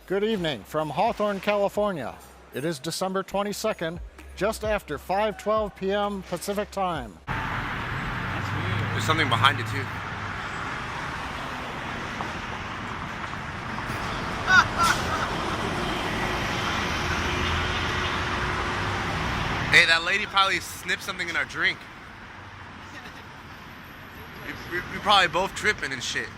Good evening from Hawthorne, California. It is December 22nd, just after 5:12 p.m. Pacific time. That's weird. There's something behind it too. Hey, that lady probably snipped something in our drink. We probably both tripping and shit.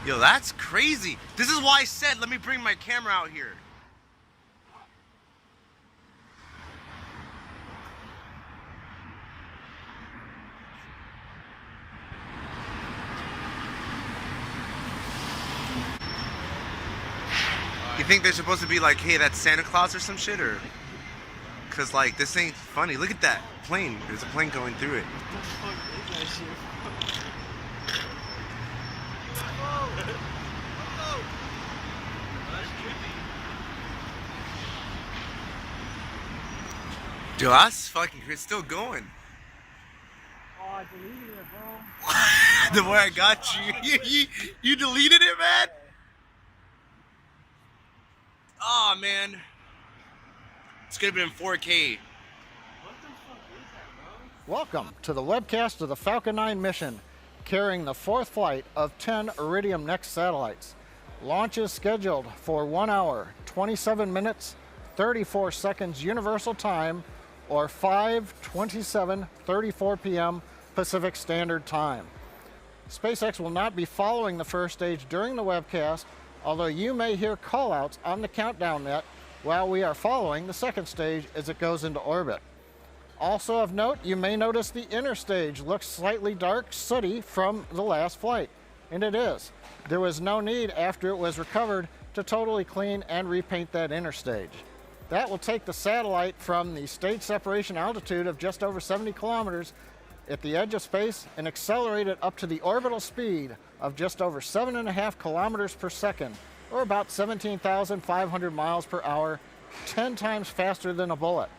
Yo, that's crazy. This is why I said, let me bring my camera out here. You think they're supposed to be like, hey, that's Santa Claus or some shit, or? Cause like, this ain't funny. Look at that plane. There's a plane going through it. What the fuck is that shit? Dude, that's fucking, it's still going. Oh, I deleted it, bro. The way I got you. You deleted it, man? Oh man. It's gonna be in 4K. What the fuck is that, bro? Welcome to the webcast of the Falcon 9 mission, carrying the fourth flight of 10 Iridium NEXT satellites. Launch is scheduled for 1 hour, 27 minutes, 34 seconds universal time, or 5:27:34 p.m. Pacific Standard Time. SpaceX will not be following the first stage during the webcast, although you may hear callouts on the countdown net while we are following the second stage as it goes into orbit. Also of note, you may notice the inner stage looks slightly dark, sooty from the last flight, and it is. There was no need after it was recovered to totally clean and repaint that inner stage. That will take the satellite from the stage separation altitude of just over 70 kilometers at the edge of space and accelerate it up to the orbital speed of just over 7.5 kilometers per second, or about 17,500 miles per hour, 10 times faster than a bullet.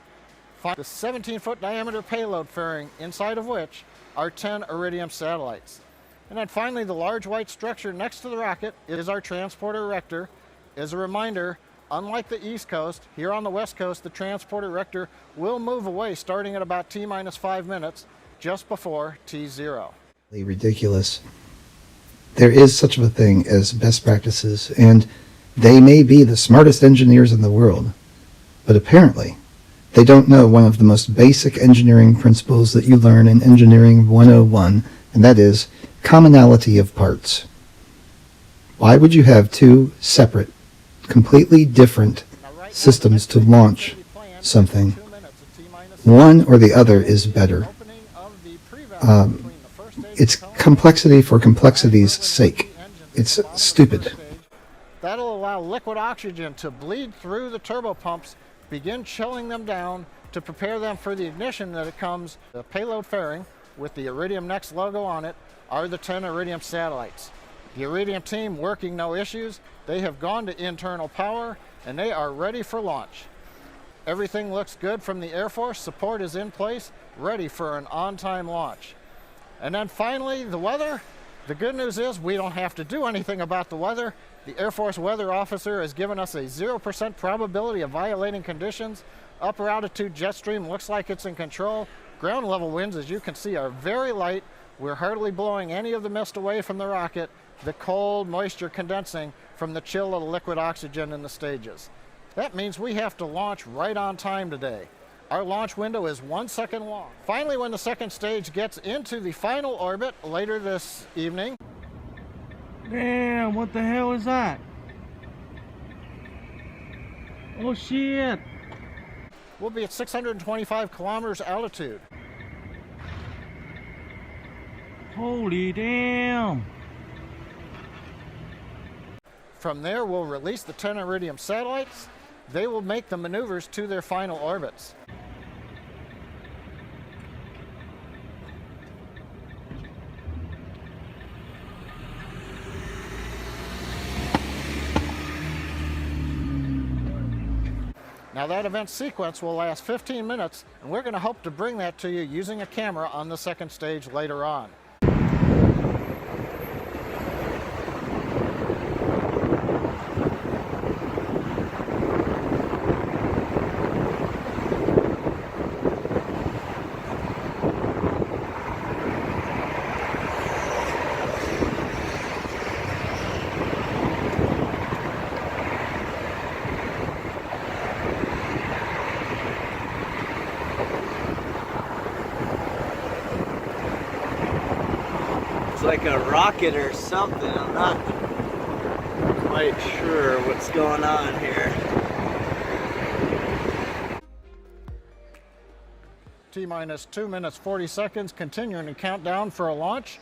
Find the 17-foot diameter payload fairing, inside of which are 10 Iridium satellites. And then finally, the large white structure next to the rocket is our transporter erector. As a reminder, unlike the East Coast, here on the West Coast, the transporter erector will move away starting at about T-minus 5 minutes, just before T0. Ridiculous. There is such a thing as best practices, and they may be the smartest engineers in the world, but apparently they don't know one of the most basic engineering principles that you learn in Engineering 101, and that is commonality of parts. Why would you have two separate, completely different systems to launch something? One or the other is better. It's complexity for complexity's sake. It's stupid. That'll allow liquid oxygen to bleed through the turbopumps, begin chilling them down to prepare them for the ignition that it comes. The payload fairing with the Iridium NEXT logo on it are the 10 Iridium satellites. The Iridium team working no issues. They have gone to internal power and they are ready for launch. Everything looks good from the Air Force. Support is in place, ready for an on-time launch. And then finally, the weather. The good news is we don't have to do anything about the weather. The Air Force weather officer has given us a 0% probability of violating conditions. Upper altitude jet stream looks like it's in control. Ground level winds, as you can see, are very light. We're hardly blowing any of the mist away from the rocket, the cold moisture condensing from the chill of the liquid oxygen in the stages. That means we have to launch right on time today. Our launch window is 1 second long. Finally, when the second stage gets into the final orbit later this evening. Damn, what the hell is that? Oh shit. We'll be at 625 kilometers altitude. Holy damn. From there, we'll release the 10 Iridium satellites. They will make the maneuvers to their final orbits. Now that event sequence will last 15 minutes, and we're going to hope to bring that to you using a camera on the second stage later on. like a rocket or something. I'm not quite sure what's going on here. T-minus 2 minutes 40 seconds, continuing to count down for a launch.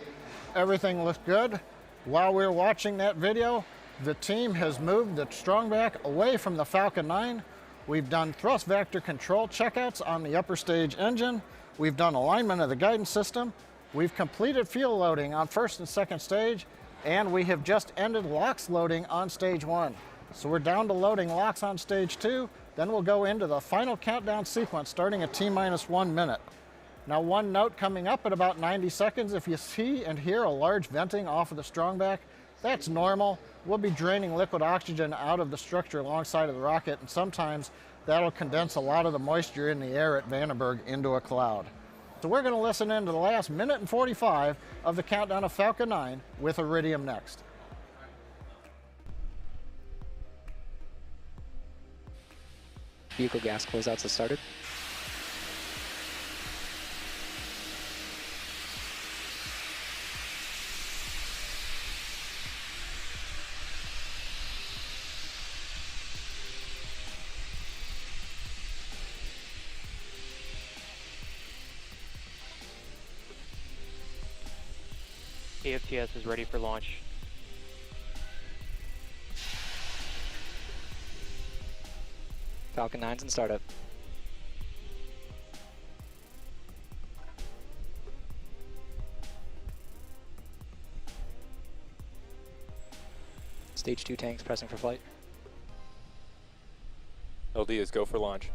Everything looks good. While we're watching that video, the team has moved the Strongback away from the Falcon 9. We've done thrust vector control checkouts on the upper stage engine. We've done alignment of the guidance system. We've completed fuel loading on first and second stage, and we have just ended LOX loading on stage 1. So we're down to loading LOX on stage 2. Then we'll go into the final countdown sequence starting at T-minus 1 minute. Now, one note coming up at about 90 seconds, if you see and hear a large venting off of the Strongback, that's normal. We'll be draining liquid oxygen out of the structure alongside of the rocket, and sometimes that'll condense a lot of the moisture in the air at Vandenberg into a cloud. So we're going to listen into the last minute and 45 of the countdown of Falcon 9 with Iridium next. Vehicle gas closeouts have started. AFTS is ready for launch. Falcon 9's in startup. Stage 2 tanks pressing for flight. LD is go for launch.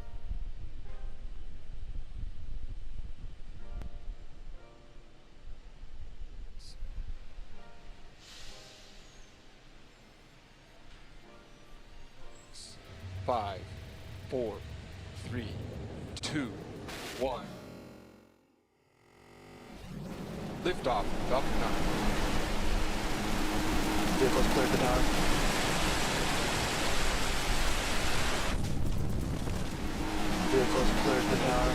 Five, 4, 3, 2, 1. Liftoff, Falcon 9. Vehicles cleared the tower. Vehicles cleared the tower.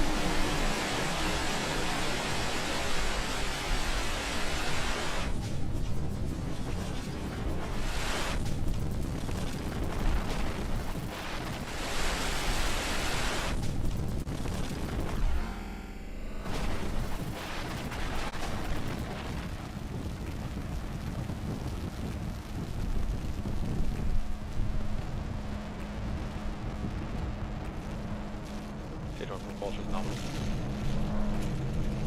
Takeoff propulsion nominal.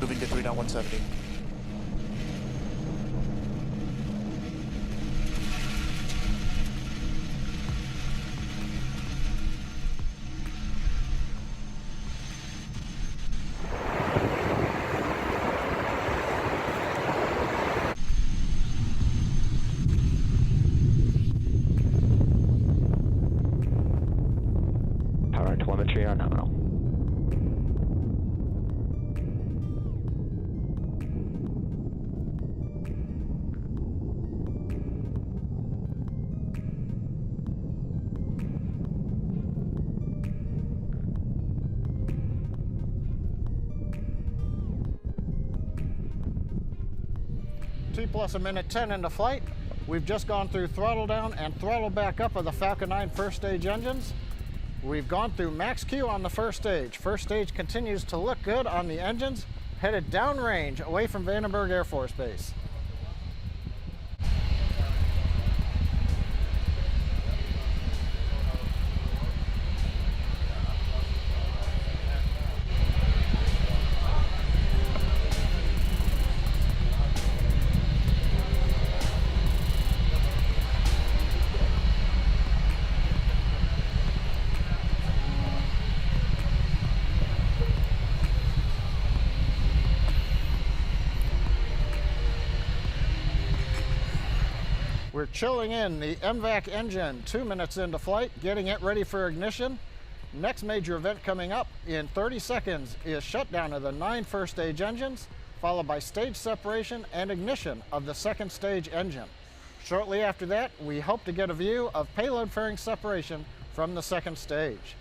Moving to 3.170. Power and telemetry are nominal. T plus a minute 10 into flight. We've just gone through throttle down and throttle back up of the Falcon 9 first stage engines. We've gone through max Q on the first stage. First stage continues to look good on the engines, headed downrange away from Vandenberg Air Force Base. We're chilling in the MVAC engine 2 minutes into flight, getting it ready for ignition. Next major event coming up in 30 seconds is shutdown of the 9 first stage engines, followed by stage separation and ignition of the second stage engine. Shortly after that, we hope to get a view of payload fairing separation from the second stage.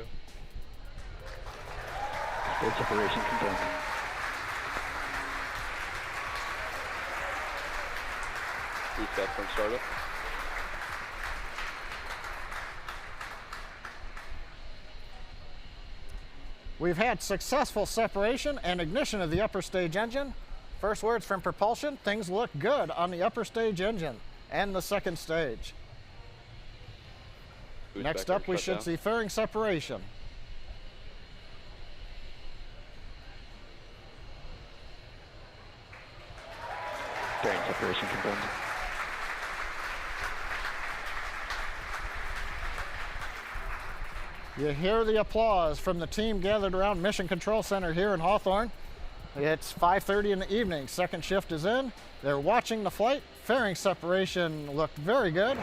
go. Stage separation confirmed. Reset from startup. We've had successful separation and ignition of the upper stage engine. First words from propulsion, things look good on the upper stage engine and the second stage. Boost Next vector up, we shut should down. see fairing separation. Fairing separation confirmed. You hear the applause from the team gathered around Mission Control Center here in Hawthorne. It's 5:30 in the evening. Second shift is in. They're watching the flight. Fairing separation looked very good.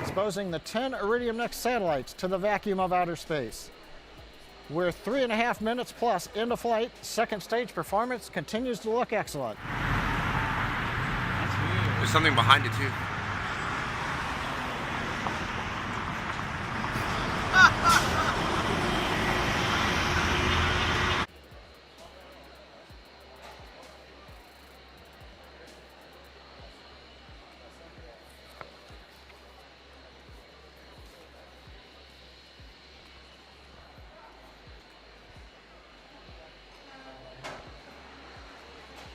Exposing the 10 Iridium Next satellites to the vacuum of outer space. We're 3.5 minutes plus into flight. Second stage performance continues to look excellent. There's something behind it too.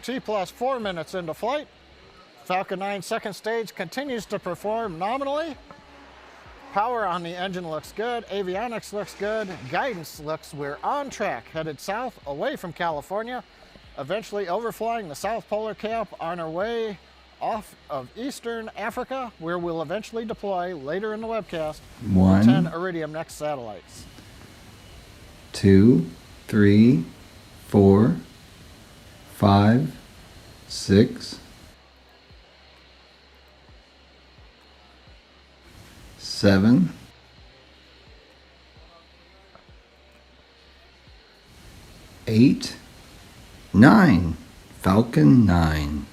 T plus 4 minutes into flight. Falcon 9 second stage continues to perform nominally. Power on the engine looks good. Avionics looks good. Guidance looks we're on track, headed south away from California, eventually overflying the South Polar Cap on our way off of Eastern Africa, where we'll eventually deploy later in the webcast 10 Iridium Next satellites. 2, 3, 4, 5, 6, 7, 8, 9. Falcon 9.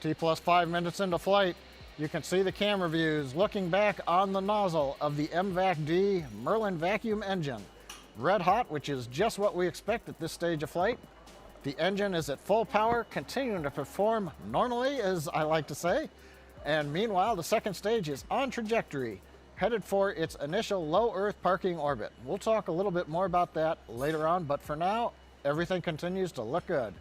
T plus 5 minutes into flight, you can see the camera views looking back on the nozzle of the MVAC-D Merlin vacuum engine. Red hot, which is just what we expect at this stage of flight. The engine is at full power, continuing to perform normally, as I like to say. And meanwhile, the second stage is on trajectory, headed for its initial low Earth parking orbit. We'll talk a little bit more about that later on, but for now, everything continues to look good.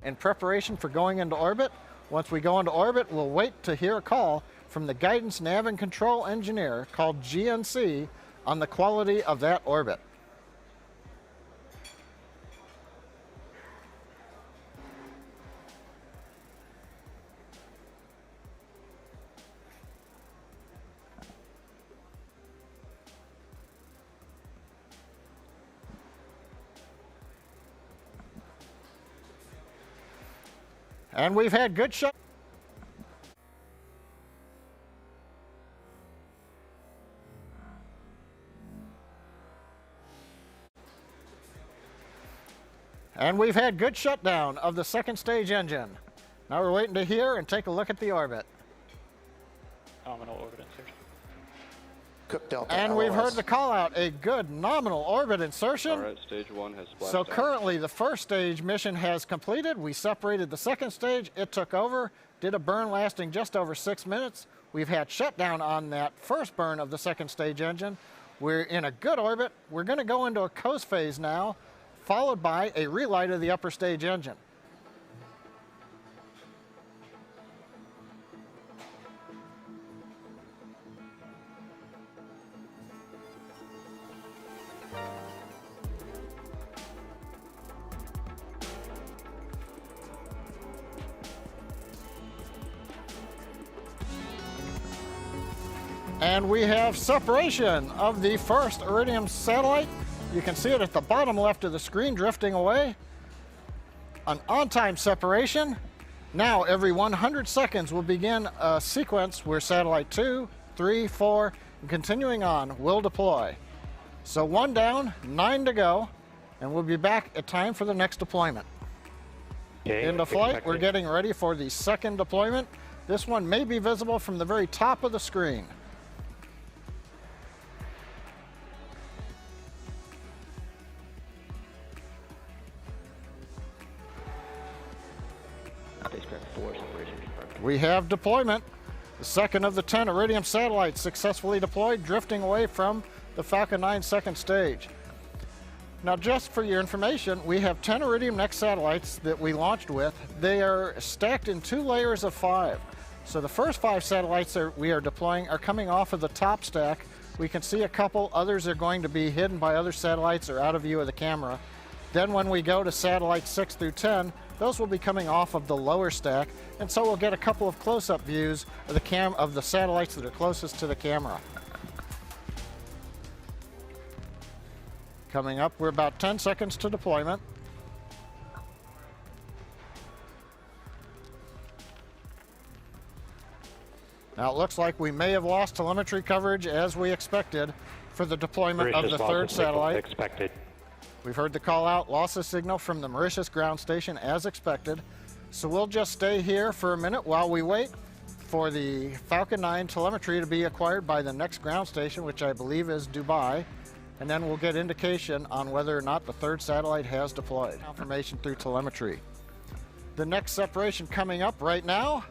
In preparation for going into orbit. Once we go into orbit, we'll wait to hear a call from the Guidance Nav and Control Engineer, called GNC, on the quality of that orbit. And we've had good shots. And we've had good shutdown of the second stage engine. Now we're waiting to hear and take a look at the orbit. Nominal orbit insertion. Cook Delta And we've heard LOS. the call out, a good nominal orbit insertion. Alright, stage 1 has splashed So out. currently the first stage mission has completed. We separated the second stage, it took over, did a burn lasting just over 6 minutes. We've had shutdown on that first burn of the second stage engine. We're in a good orbit. We're gonna go into a coast phase now followed by a relight of the upper stage engine. And we have separation of the first Iridium satellite. You can see it at the bottom left of the screen drifting away. An on-time separation. Now every 100 seconds will begin a sequence where satellite 2, 3, 4, and continuing on will deploy. So 1 down, 9 to go, and we'll be back at time for the next deployment. Okay, Into flight, expected. we're getting ready for the second deployment. This one may be visible from the very top of the screen. Spacecraft 4, separation confirmed. We have deployment. The second of the 10 Iridium satellites successfully deployed, drifting away from the Falcon 9 second stage. Now, just for your information, we have 10 Iridium Next satellites that we launched with. They are stacked in 2 layers of 5. So the first 5 satellites that we are deploying are coming off of the top stack. We can see a couple. Others are going to be hidden by other satellites or out of view of the camera. Then when we go to satellites 6 through 10, those will be coming off of the lower stack, and so we'll get a couple of close-up views of the satellites that are closest to the camera. Coming up, we're about 10 seconds to deployment. Now it looks like we may have lost telemetry coverage as we expected for the deployment of the third satellite. Expected. We've heard the call out, loss of signal from the Mauritius ground station as expected. So we'll just stay here for a minute while we wait for the Falcon 9 telemetry to be acquired by the next ground station, which I believe is Dubai. And then we'll get indication on whether or not the third satellite has deployed. Confirmation through telemetry. The next separation coming up right now.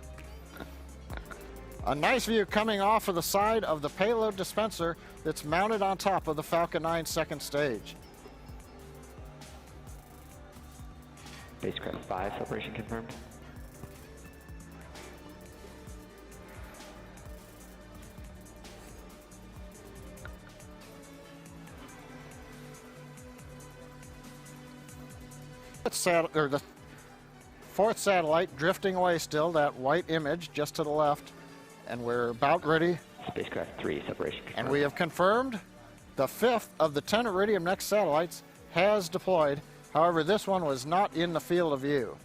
A nice view coming off of the side of the payload dispenser that's mounted on top of the Falcon 9 second stage. Spacecraft 5, separation confirmed. The fourth satellite drifting away still, that white image just to the left, and we're about ready. Spacecraft 3, separation confirmed. And we have confirmed the fifth of the 10 Iridium Next satellites has deployed. However, this one was not in the field of view.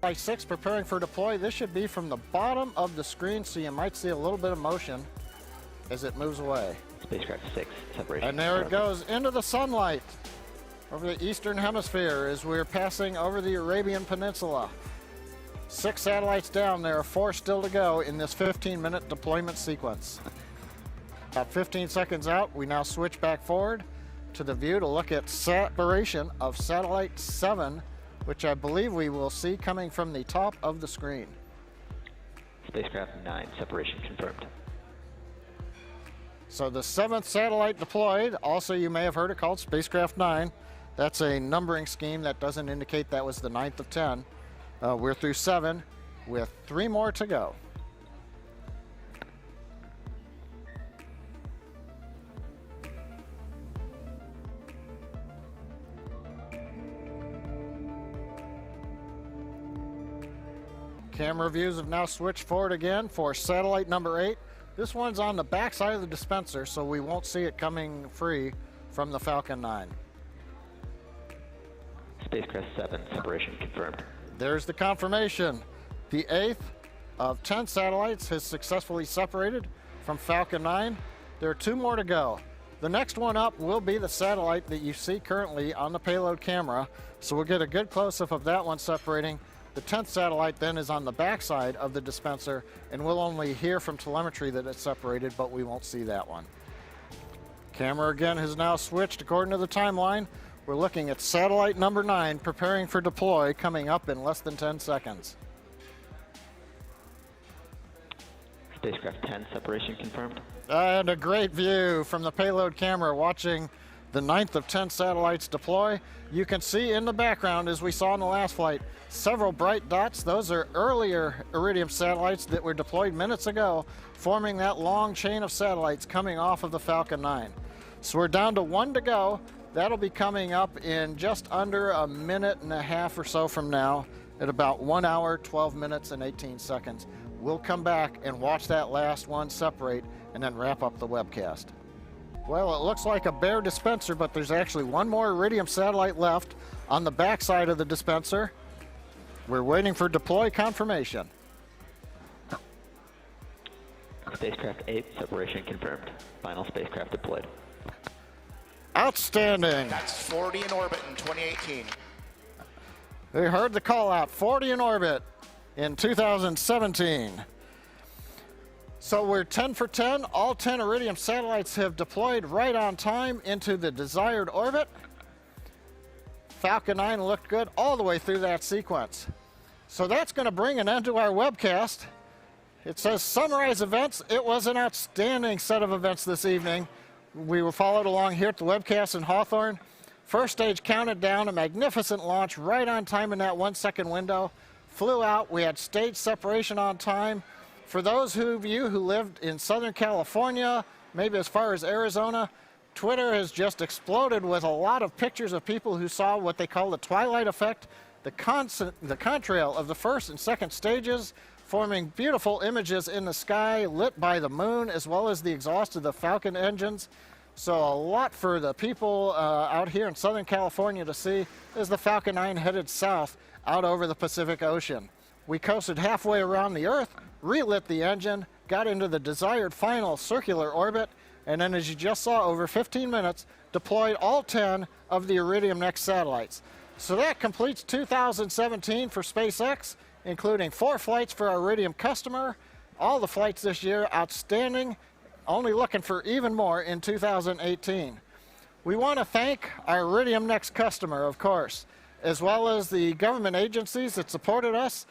By 6 preparing for deploy. This should be from the bottom of the screen, so you might see a little bit of motion as it moves away. Spacecraft 6, separation And there it confirmed. goes into the sunlight over the eastern hemisphere as we're passing over the Arabian Peninsula. 6 satellites down, there are 4 still to go in this 15-minute deployment sequence. About 15 seconds out, we now switch back forward to the view to look at separation of satellite 7, which I believe we will see coming from the top of the screen. Spacecraft 9, separation confirmed. So the 7th satellite deployed, also you may have heard it called Spacecraft 9. That's a numbering scheme that doesn't indicate that was the 9th of 10. We're through 7 with 3 more to go. Camera views have now switched forward again for satellite number 8. This one's on the back side of the dispenser, so we won't see it coming free from the Falcon 9. Spacecraft 7, separation confirmed. There's the confirmation. The 8th of 10 satellites has successfully separated from Falcon 9. There are 2 more to go. The next one up will be the satellite that you see currently on the payload camera, so we'll get a good close-up of that one separating. The 10th satellite then is on the backside of the dispenser, and we'll only hear from telemetry that it's separated, but we won't see that one. Camera again has now switched according to the timeline. We're looking at satellite number 9 preparing for deploy, coming up in less than 10 seconds. Spacecraft 10 separation confirmed. And a great view from the payload camera watching the 9th of 10 satellites deploy. You can see in the background, as we saw in the last flight, several bright dots. Those are earlier Iridium satellites that were deployed minutes ago, forming that long chain of satellites coming off of the Falcon 9. So we're down to 1 to go. That'll be coming up in just under a minute and a half or so from now, at about 1 hour, 12 minutes, and 18 seconds. We'll come back and watch that last one separate and then wrap up the webcast. Well, it looks like a bare dispenser, but there's actually one more Iridium satellite left on the backside of the dispenser. We're waiting for deploy confirmation. Spacecraft 8 separation confirmed. Final spacecraft deployed. Outstanding. That's 40 in orbit in 2018. We heard the call out, 40 in orbit in 2017. So we're 10 for 10. All 10 Iridium satellites have deployed right on time into the desired orbit. Falcon 9 looked good all the way through that sequence. So that's going to bring an end to our webcast. It says summarize events. It was an outstanding set of events this evening. We were followed along here at the webcast in Hawthorne. First stage counted down, a magnificent launch right on time in that 1 second window. Flew out, we had stage separation on time. For those of you who lived in Southern California, maybe as far as Arizona, Twitter has just exploded with a lot of pictures of people who saw what they call the twilight effect, the contrail of the first and second stages, forming beautiful images in the sky lit by the moon as well as the exhaust of the Falcon engines. So a lot for the people out here in Southern California to see as the Falcon 9 headed south out over the Pacific Ocean. We coasted halfway around the Earth, relit the engine, got into the desired final circular orbit, and then, as you just saw, over 15 minutes, deployed all 10 of the Iridium Next satellites. So that completes 2017 for SpaceX, including 4 flights for our Iridium customer. All the flights this year, outstanding, only looking for even more in 2018. We want to thank our Iridium Next customer, of course, as well as the government agencies that supported us,